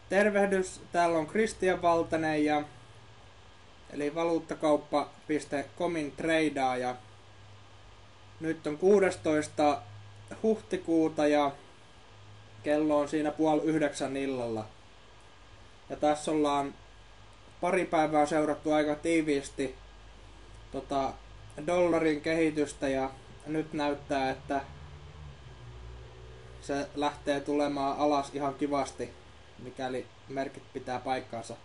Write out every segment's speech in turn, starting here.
Tervehdys, täällä on Kristian Valtanen ja eli valuuttakauppa.comin treidaaja. Nyt on 16. huhtikuuta ja kello on siinä 8:30 illalla. Ja tässä ollaan pari päivää seurattu aika tiiviisti dollarin kehitystä ja nyt näyttää, että se lähtee tulemaan alas ihan kivasti, mikäli merkit pitää paikkaansa.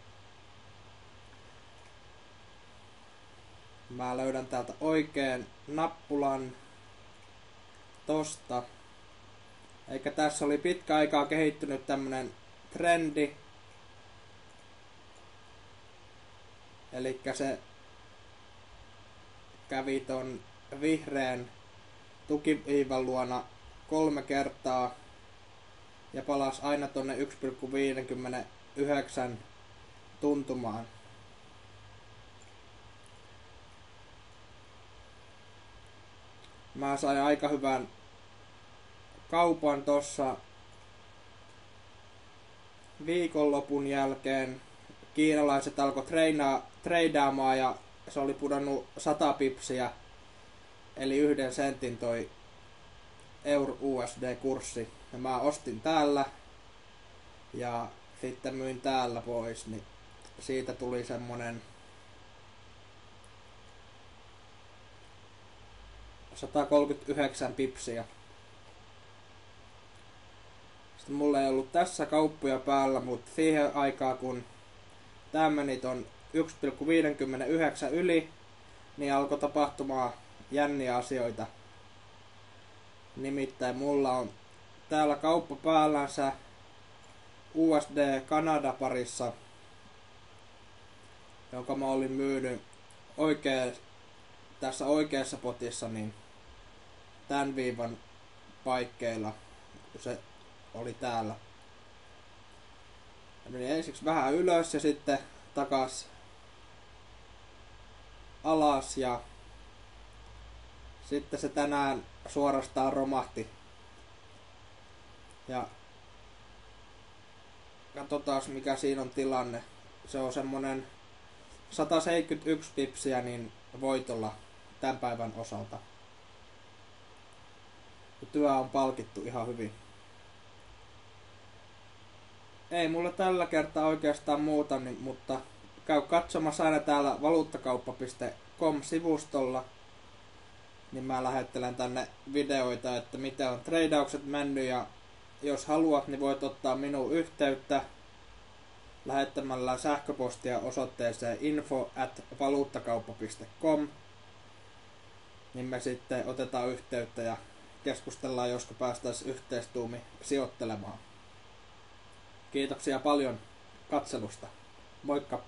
Mä löydän täältä oikein nappulan tosta. Eikä tässä oli pitkä aikaa kehittynyt tämmönen trendi. Elikkä se kävi ton vihreän tukiviivan luona 3 kertaa ja palasi aina tonne 1,59 tuntumaan. Mä sain aika hyvän kaupan tossa viikonlopun jälkeen. Kiinalaiset alkoi treidaamaan ja se oli pudonnut 100 pipsiä, eli 1 sentin toi euro USD-kurssi. Ja mä ostin täällä ja sitten myin täällä pois, niin siitä tuli semmonen 139 pipsiä. Sitten mulla ei ollut tässä kauppoja päällä, mutta siihen aikaan kun tää meni ton 1,59 yli, niin alkoi tapahtumaan jänniä asioita. Nimittäin mulla on täällä kauppa päällänsä USD Kanada parissa, jonka mä olin myynyt tässä oikeassa potissa niin tän viivan paikkeilla, kun se oli täällä. Ja meni ensiksi vähän ylös ja sitten takas alas ja sitten se tänään suorastaan romahti. Ja katsotaan mikä siinä on tilanne. Se on semmonen 171 pipsiä niin voitolla tämän päivän osalta. Ja työ on palkittu ihan hyvin. Ei mulla tällä kertaa oikeastaan muuta, mutta käy katsomassa aina täällä valuuttakauppa.com-sivustolla. Niin mä lähettelen tänne videoita, että miten on treidaukset mennyt ja jos haluat, niin voit ottaa minuun yhteyttä lähettämällä sähköpostia osoitteeseen info@valuuttakauppa.com. Niin me sitten otetaan yhteyttä ja keskustellaan, josko päästäisiin yhteistuumi sijoittelemaan. Kiitoksia paljon katselusta. Moikka!